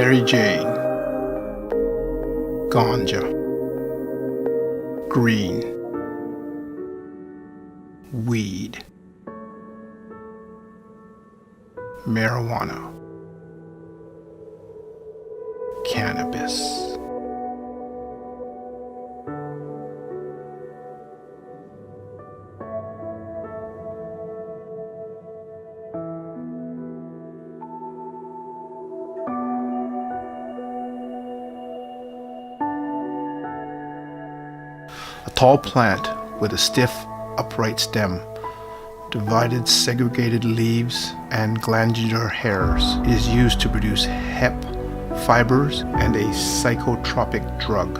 Mary Jane, ganja, green, weed, marijuana, cannabis. A tall plant with a stiff, upright stem, divided segregated leaves, and glandular hairs. It is used to produce hemp fibers and a psychotropic drug.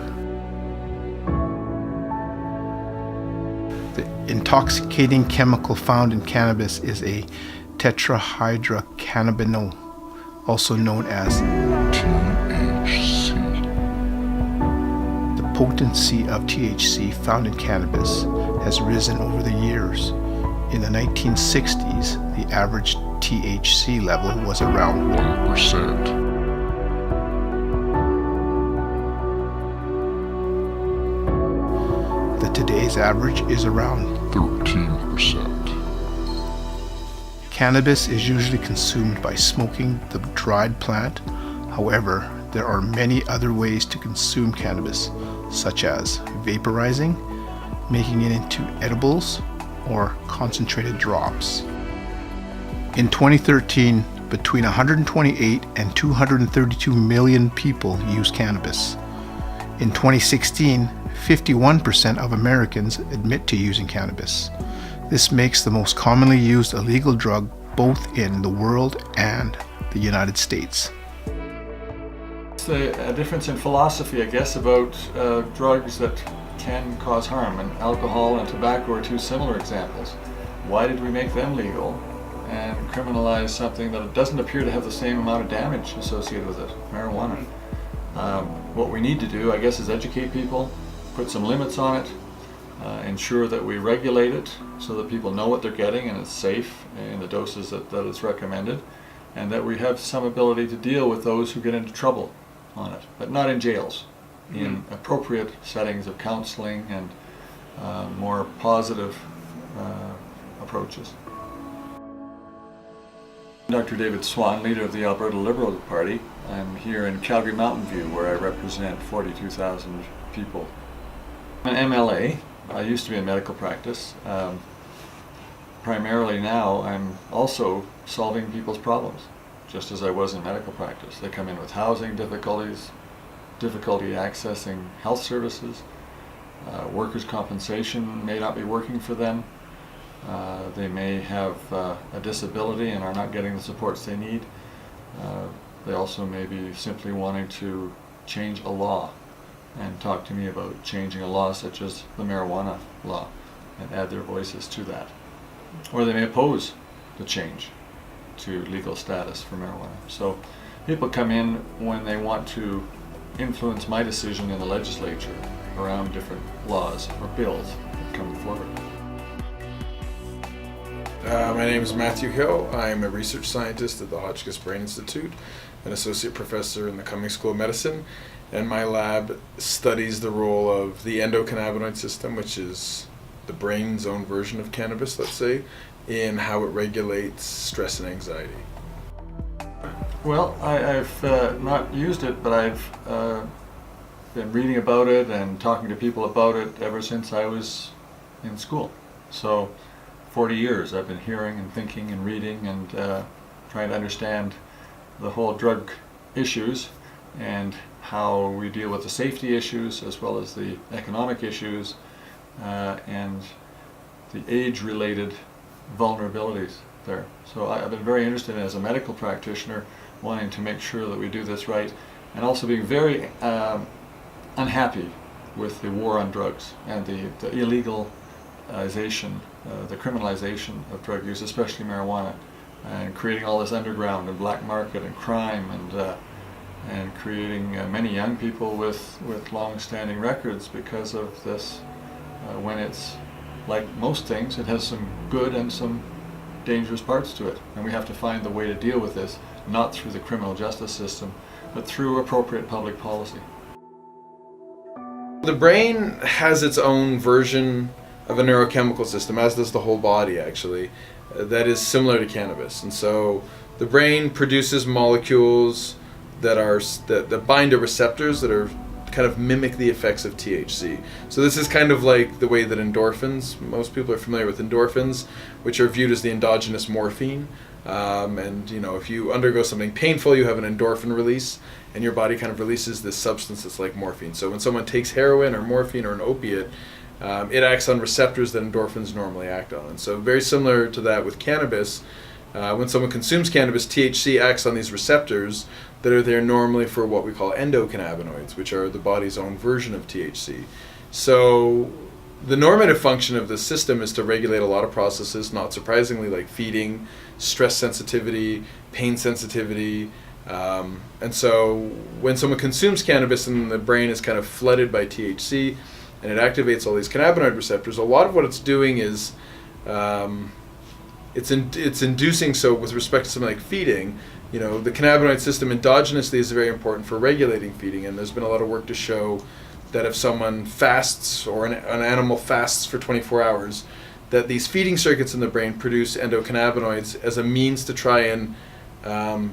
The intoxicating chemical found in cannabis is a tetrahydrocannabinol, also known as THC. The potency of THC found in cannabis has risen over the years. In the 1960s, the average THC level was around 1%. Today's average is around 13%. Cannabis is usually consumed by smoking the dried plant. However, there are many other ways to consume cannabis, such as vaporizing, making it into edibles, or concentrated drops. In 2013, between 128 and 232 million people used cannabis. In 2016, 51% of Americans admit to using cannabis. This makes the most commonly used illegal drug both in the world and the United States. It's a difference in philosophy, I guess, about drugs that can cause harm, and alcohol and tobacco are two similar examples. Why did we make them legal and criminalize something that doesn't appear to have the same amount of damage associated with it, marijuana? What we need to do, I guess, is educate people, put some limits on it, ensure that we regulate it so that people know what they're getting and it's safe in the doses that it's recommended, and that we have some ability to deal with those who get into trouble on it, but not in jails, in appropriate settings of counseling and more positive approaches. Dr. David Swan, leader of the Alberta Liberal Party. I'm here in Calgary Mountain View, where I represent 42,000 people. I'm an MLA. I used to be in medical practice. Primarily now, I'm also solving people's problems, just as I was in medical practice. They come in with housing difficulties, difficulty accessing health services, workers' compensation may not be working for them. They may have a disability and are not getting the supports they need. They also may be simply wanting to change a law and talk to me about changing a law such as the marijuana law and add their voices to that. Or they may oppose the change to legal status for marijuana. So people come in when they want to influence my decision in the legislature around different laws or bills that come forward. My name is Matthew Hill. I'm a research scientist at the Hotchkiss Brain Institute, an associate professor in the Cummings School of Medicine, and my lab studies the role of the endocannabinoid system, which is the brain's own version of cannabis, let's say, in how it regulates stress and anxiety. Well, I've not used it, but I've been reading about it and talking to people about it ever since I was in school. So 40 years I've been hearing and thinking and reading and trying to understand the whole drug issues and how we deal with the safety issues as well as the economic issues and the age-related vulnerabilities there. So I've been very interested in, as a medical practitioner, wanting to make sure that we do this right, and also being very unhappy with the war on drugs and the illegalization, the criminalization of drug use, especially marijuana, and creating all this underground and black market and crime, and creating many young people with long-standing records because of this. When it's like most things, it has some good and some dangerous parts to it, and we have to find the way to deal with this, not through the criminal justice system, but through appropriate public policy. The brain has its own version of a neurochemical system, as does the whole body actually, that is similar to cannabis. And so the brain produces molecules that bind to receptors that are kind of mimic the effects of THC. So this is kind of like the way that endorphins, most people are familiar with endorphins, which are viewed as the endogenous morphine. And if you undergo something painful, you have an endorphin release, and your body kind of releases this substance that's like morphine. So when someone takes heroin or morphine or an opiate, it acts on receptors that endorphins normally act on. And so very similar to that with cannabis, when someone consumes cannabis, THC acts on these receptors that are there normally for what we call endocannabinoids, which are the body's own version of THC. So the normative function of the system is to regulate a lot of processes, not surprisingly, like feeding, stress sensitivity, pain sensitivity. And so when someone consumes cannabis and the brain is kind of flooded by THC and it activates all these cannabinoid receptors, a lot of what it's doing is it's inducing, so with respect to something like feeding, the cannabinoid system endogenously is very important for regulating feeding, and there's been a lot of work to show that if someone fasts or an animal fasts for 24 hours, that these feeding circuits in the brain produce endocannabinoids as a means to try and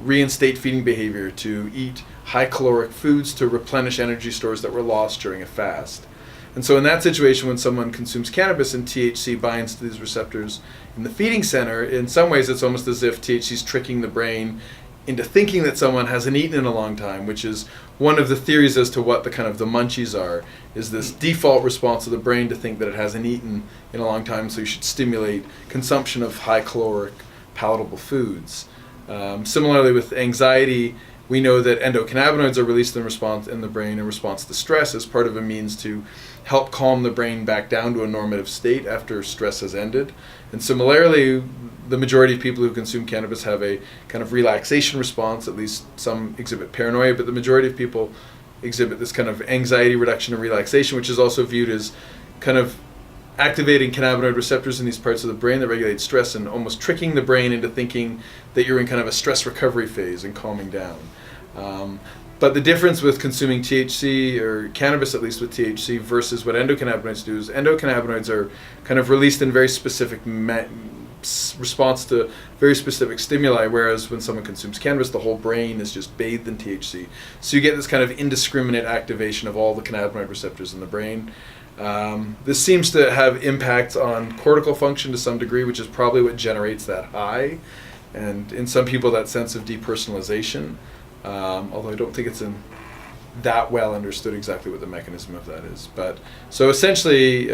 reinstate feeding behavior, to eat high caloric foods to replenish energy stores that were lost during a fast. And so in that situation, when someone consumes cannabis and THC binds to these receptors in the feeding center, in some ways it's almost as if THC is tricking the brain into thinking that someone hasn't eaten in a long time, which is one of the theories as to what the kind of the munchies are, is this default response of the brain to think that it hasn't eaten in a long time, so you should stimulate consumption of high caloric, palatable foods. Similarly with anxiety, we know that endocannabinoids are released in the brain in response to stress as part of a means to help calm the brain back down to a normative state after stress has ended. And similarly, the majority of people who consume cannabis have a kind of relaxation response, at least some exhibit paranoia, but the majority of people exhibit this kind of anxiety reduction and relaxation, which is also viewed as kind of activating cannabinoid receptors in these parts of the brain that regulate stress and almost tricking the brain into thinking that you're in kind of a stress recovery phase and calming down. But the difference with consuming THC, or cannabis at least with THC, versus what endocannabinoids do is endocannabinoids are kind of released in very specific response to very specific stimuli, whereas when someone consumes cannabis, the whole brain is just bathed in THC. So you get this kind of indiscriminate activation of all the cannabinoid receptors in the brain. This seems to have impacts on cortical function to some degree, which is probably what generates that high, and in some people that sense of depersonalization, although I don't think it's that well understood exactly what the mechanism of that is. But so essentially,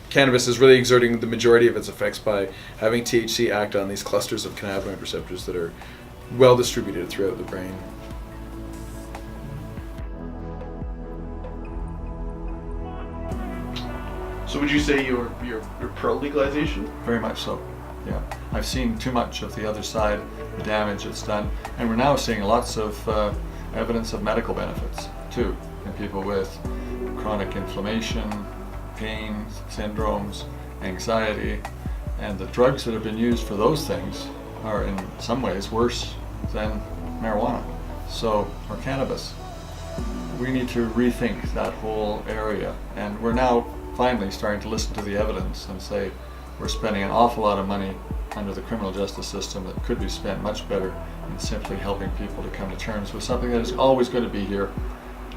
cannabis is really exerting the majority of its effects by having THC act on these clusters of cannabinoid receptors that are well distributed throughout the brain. So would you say you're pro legalization? Very much so, yeah. I've seen too much of the other side, the damage it's done, and we're now seeing lots of evidence of medical benefits too in people with chronic inflammation, pain, syndromes, anxiety, and the drugs that have been used for those things are in some ways worse than marijuana, or cannabis. We need to rethink that whole area, and we're now finally starting to listen to the evidence and say we're spending an awful lot of money under the criminal justice system that could be spent much better in simply helping people to come to terms with something that is always going to be here,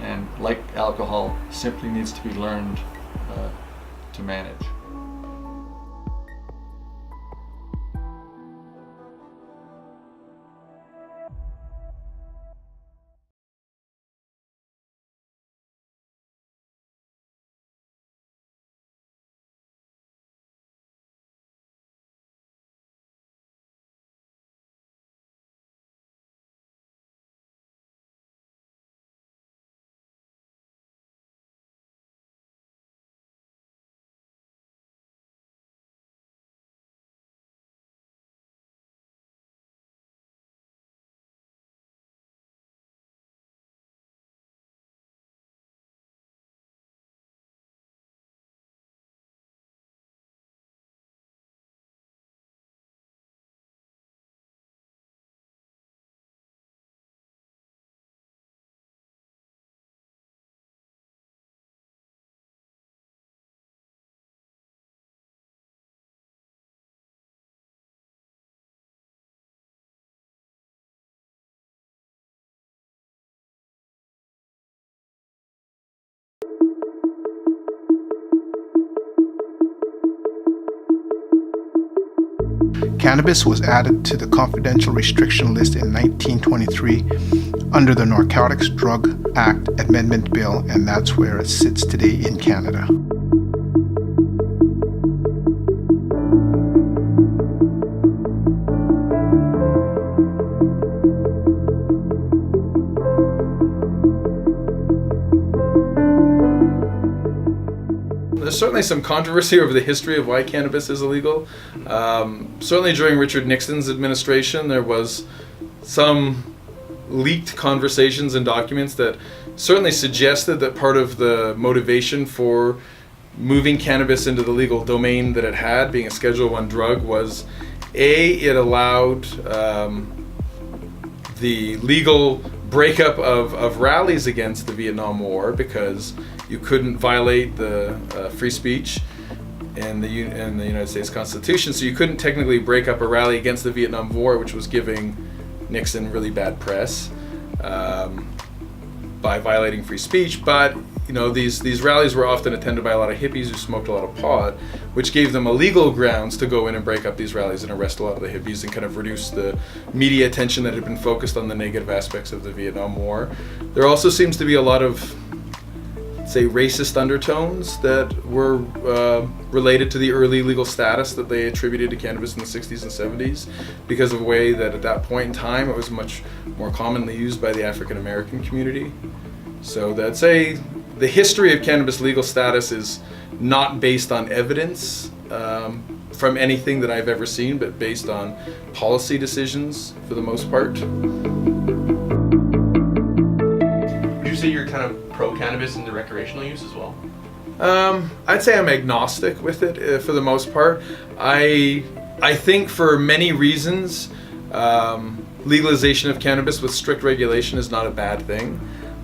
and like alcohol, simply needs to be learned to manage. Cannabis was added to the confidential restriction list in 1923 under the Narcotics Drug Act Amendment Bill, and that's where it sits today in Canada. There's certainly some controversy over the history of why cannabis is illegal. Certainly during Richard Nixon's administration, there was some leaked conversations and documents that certainly suggested that part of the motivation for moving cannabis into the legal domain that it had, being a Schedule I drug, was it allowed the legal breakup of rallies against the Vietnam War, because you couldn't violate the free speech in the United States Constitution, so you couldn't technically break up a rally against the Vietnam War, which was giving Nixon really bad press by violating free speech. But these rallies were often attended by a lot of hippies who smoked a lot of pot, which gave them a legal grounds to go in and break up these rallies and arrest a lot of the hippies and kind of reduce the media attention that had been focused on the negative aspects of the Vietnam War. There also seems to be a lot of, say, racist undertones that were related to the early legal status that they attributed to cannabis in the 60s and 70s, because of the way that at that point in time it was much more commonly used by the African American community. So I'd say the history of cannabis legal status is not based on evidence from anything that I've ever seen, but based on policy decisions for the most part. Would you say you're kind of pro-cannabis in the recreational use as well? I'd say I'm agnostic with it for the most part. I think for many reasons, legalization of cannabis with strict regulation is not a bad thing.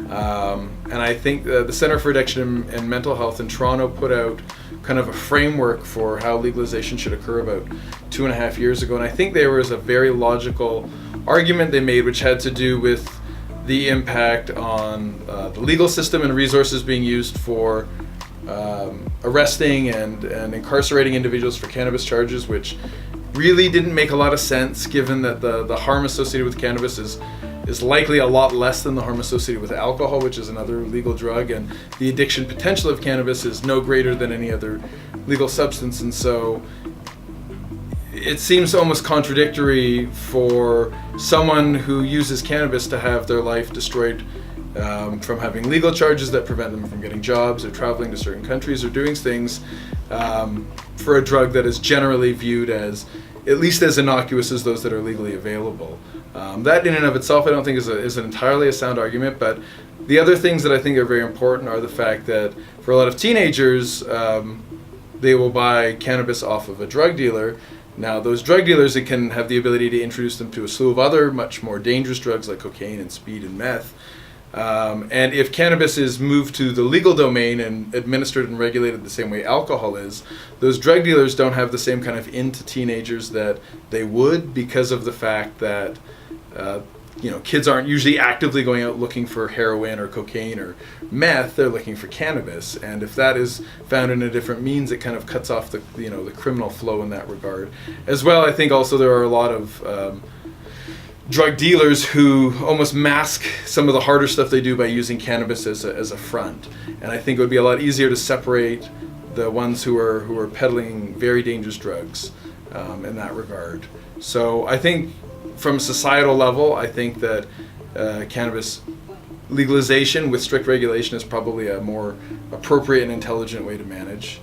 And I think the Center for Addiction and Mental Health in Toronto put out kind of a framework for how legalization should occur about 2.5 years ago. And I think there was a very logical argument they made, which had to do with the impact on the legal system and resources being used for arresting and incarcerating individuals for cannabis charges, which really didn't make a lot of sense, given that the harm associated with cannabis is likely a lot less than the harm associated with alcohol, which is another legal drug, and the addiction potential of cannabis is no greater than any other legal substance. And so it seems almost contradictory for someone who uses cannabis to have their life destroyed from having legal charges that prevent them from getting jobs or traveling to certain countries or doing things for a drug that is generally viewed as at least as innocuous as those that are legally available. That in and of itself I don't think is entirely a sound argument, but the other things that I think are very important are the fact that for a lot of teenagers, they will buy cannabis off of a drug dealer. Now those drug dealers, it can have the ability to introduce them to a slew of other much more dangerous drugs like cocaine and speed and meth. And if cannabis is moved to the legal domain and administered and regulated the same way alcohol is, those drug dealers don't have the same kind of into teenagers that they would, because of the fact that kids aren't usually actively going out looking for heroin or cocaine or meth. They're looking for cannabis, and if that is found in a different means, it kind of cuts off the criminal flow in that regard. As well, I think also there are a lot of drug dealers who almost mask some of the harder stuff they do by using cannabis as a front, and I think it would be a lot easier to separate the ones who are peddling very dangerous drugs in that regard. So I think from a societal level, I think that cannabis legalization with strict regulation is probably a more appropriate and intelligent way to manage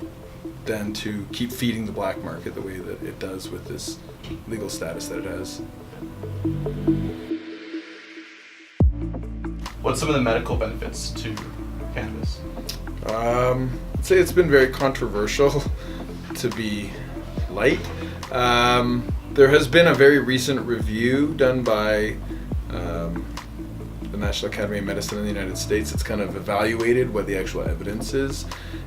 than to keep feeding the black market the way that it does with this legal status that it has. What's some of the medical benefits to cannabis? I'd say it's been very controversial, to be light. There has been a very recent review done by the National Academy of Medicine in the United States. It's kind of evaluated what the actual evidence is.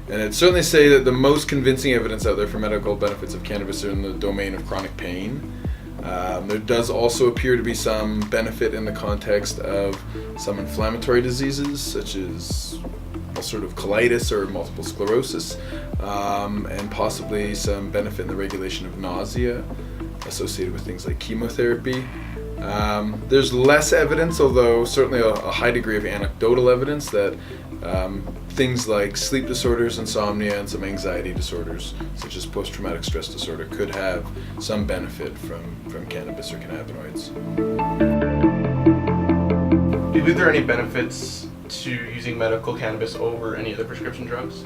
And I'd certainly say that the most convincing evidence out there for medical benefits of cannabis are in the domain of chronic pain. There does also appear to be some benefit in the context of some inflammatory diseases, such as ulcerative colitis or multiple sclerosis, and possibly some benefit in the regulation of nausea. associated with things like chemotherapy. There's less evidence, although certainly a high degree of anecdotal evidence, that things like sleep disorders, insomnia, and some anxiety disorders, such as post-traumatic stress disorder, could have some benefit from cannabis or cannabinoids. Do you believe there are any benefits to using medical cannabis over any other prescription drugs?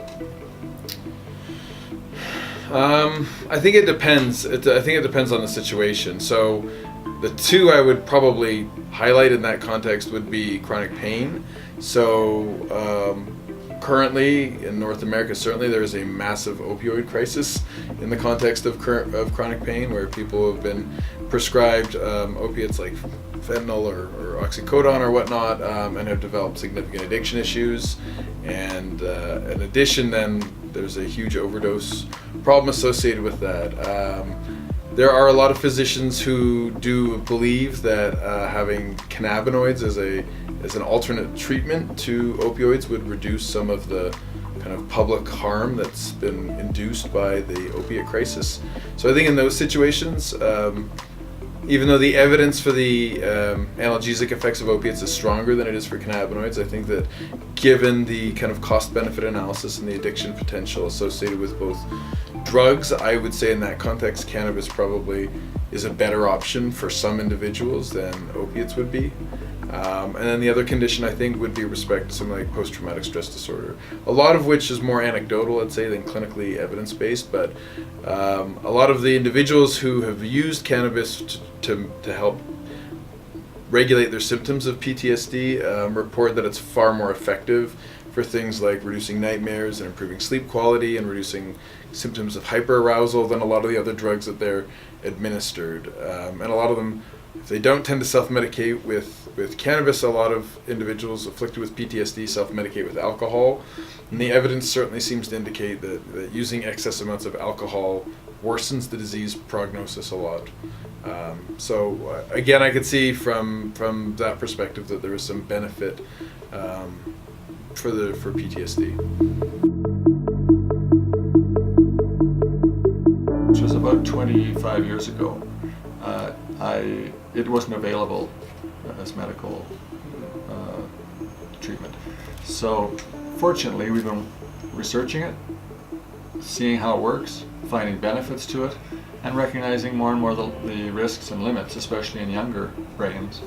I think it depends. I think it depends on the situation. So the two I would probably highlight in that context would be chronic pain. So currently in North America, certainly there is a massive opioid crisis in the context of chronic pain, where people have been prescribed opiates like fentanyl or oxycodone or whatnot, and have developed significant addiction issues. And in addition, then there's a huge overdose problem associated with that. There are a lot of physicians who do believe that having cannabinoids as an alternate treatment to opioids would reduce some of the kind of public harm that's been induced by the opiate crisis. So I think in those situations, even though the evidence for the analgesic effects of opiates is stronger than it is for cannabinoids, I think that given the kind of cost-benefit analysis and the addiction potential associated with both drugs, I would say in that context, cannabis probably is a better option for some individuals than opiates would be. And then the other condition, I think, would be respect to something like post-traumatic stress disorder, a lot of which is more anecdotal, I'd say, than clinically evidence-based. But a lot of the individuals who have used cannabis to help regulate their symptoms of PTSD report that it's far more effective for things like reducing nightmares and improving sleep quality and reducing symptoms of hyperarousal than a lot of the other drugs that they're administered. And a lot of them, if they don't tend to self-medicate with cannabis, a lot of individuals afflicted with PTSD self-medicate with alcohol. And the evidence certainly seems to indicate that using excess amounts of alcohol worsens the disease prognosis a lot. So again, I could see from that perspective that there is some benefit for PTSD. Which was about 25 years ago. It wasn't available as medical treatment. So fortunately, we've been researching it, seeing how it works, finding benefits to it, and recognizing more and more the risks and limits, especially in younger brains.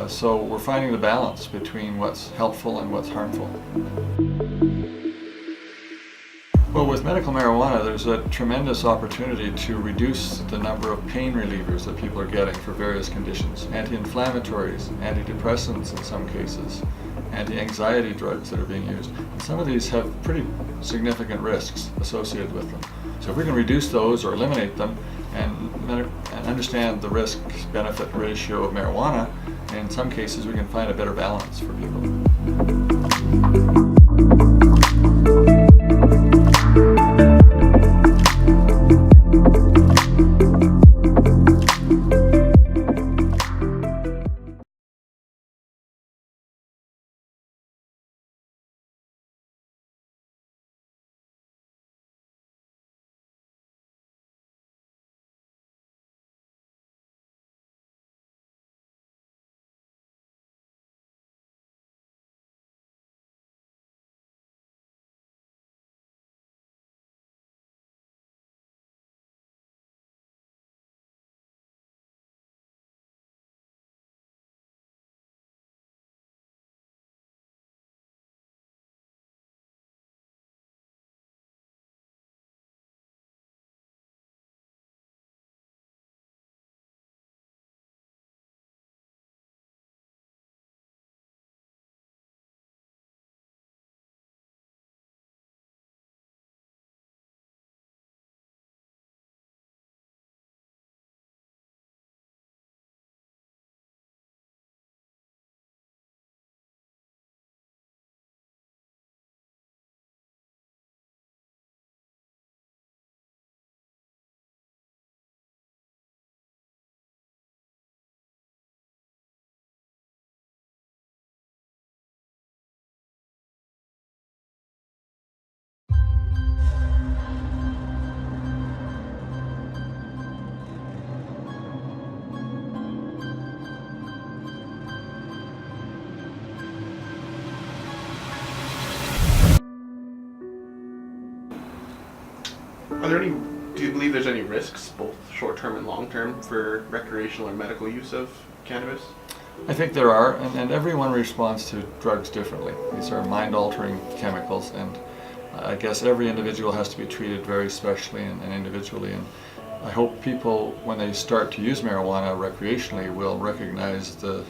So we're finding the balance between what's helpful and what's harmful. Well, with medical marijuana, there's a tremendous opportunity to reduce the number of pain relievers that people are getting for various conditions. Anti-inflammatories, antidepressants in some cases, anti-anxiety drugs that are being used. And some of these have pretty significant risks associated with them. So if we can reduce those or eliminate them and understand the risk-benefit ratio of marijuana, in some cases we can find a better balance for people. Do you believe there's any risks, both short-term and long-term, for recreational or medical use of cannabis? I think there are, and everyone responds to drugs differently. These are mind-altering chemicals, and I guess every individual has to be treated very specially and individually. And I hope people, when they start to use marijuana recreationally, will recognize the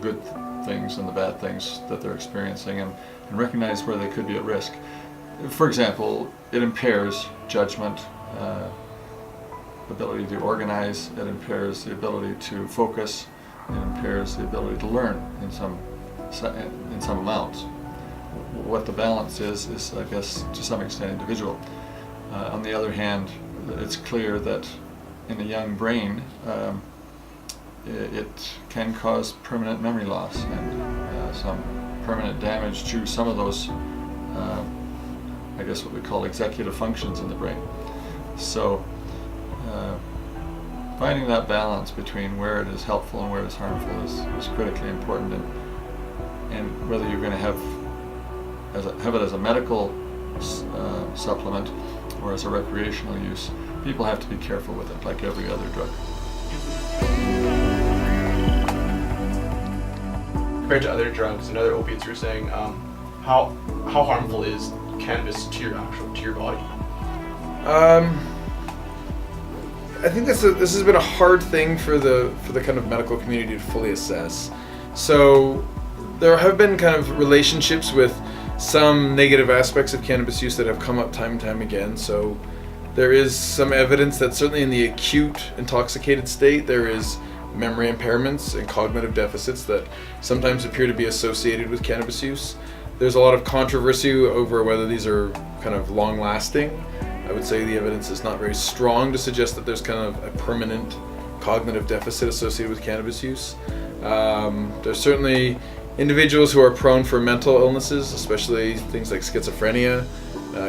good things and the bad things that they're experiencing, and recognize where they could be at risk. For example, it impairs judgment, ability to organize, it impairs the ability to focus, it impairs the ability to learn in some amounts. What the balance is, I guess, to some extent individual. On the other hand, it's clear that in a young brain, it can cause permanent memory loss and some permanent damage to some of those, I guess what we call executive functions in the brain. So finding that balance between where it is helpful and where it is harmful is critically important, and whether you're going to have it as a medical supplement or as a recreational use, people have to be careful with it, like every other drug. Compared to other drugs and other opiates, you're saying, how harmful is cannabis to your body? I think this has been a hard thing for the kind of medical community to fully assess. So there have been kind of relationships with some negative aspects of cannabis use that have come up time and time again. So there is some evidence that certainly in the acute intoxicated state there is memory impairments and cognitive deficits that sometimes appear to be associated with cannabis use. There's a lot of controversy over whether these are kind of long-lasting. I would say the evidence is not very strong to suggest that there's kind of a permanent cognitive deficit associated with cannabis use. There's certainly individuals who are prone for mental illnesses, especially things like schizophrenia.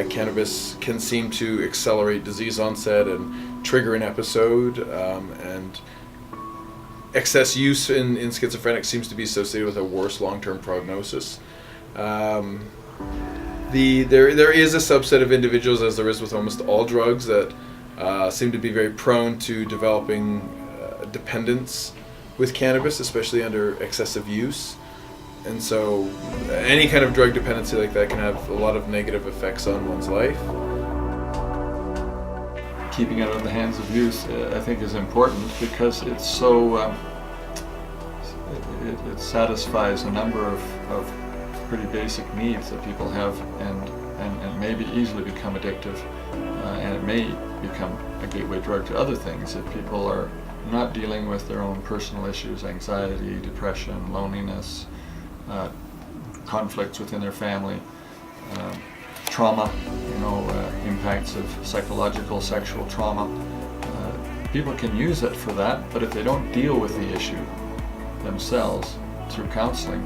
Cannabis can seem to accelerate disease onset and trigger an episode, and excess use in schizophrenic seems to be associated with a worse long-term prognosis. There is a subset of individuals, as there is with almost all drugs, that seem to be very prone to developing dependence with cannabis, especially under excessive use. And so any kind of drug dependency like that can have a lot of negative effects on one's life. Keeping it out of the hands of youth, I think, is important because it's so it satisfies a number of pretty basic needs that people have, and maybe easily become addictive, and it may become a gateway drug to other things if people are not dealing with their own personal issues, anxiety, depression, loneliness, conflicts within their family, trauma, impacts of psychological, sexual trauma. People can use it for that, but if they don't deal with the issue themselves through counseling,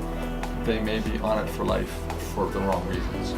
they may be on it for life for the wrong reasons.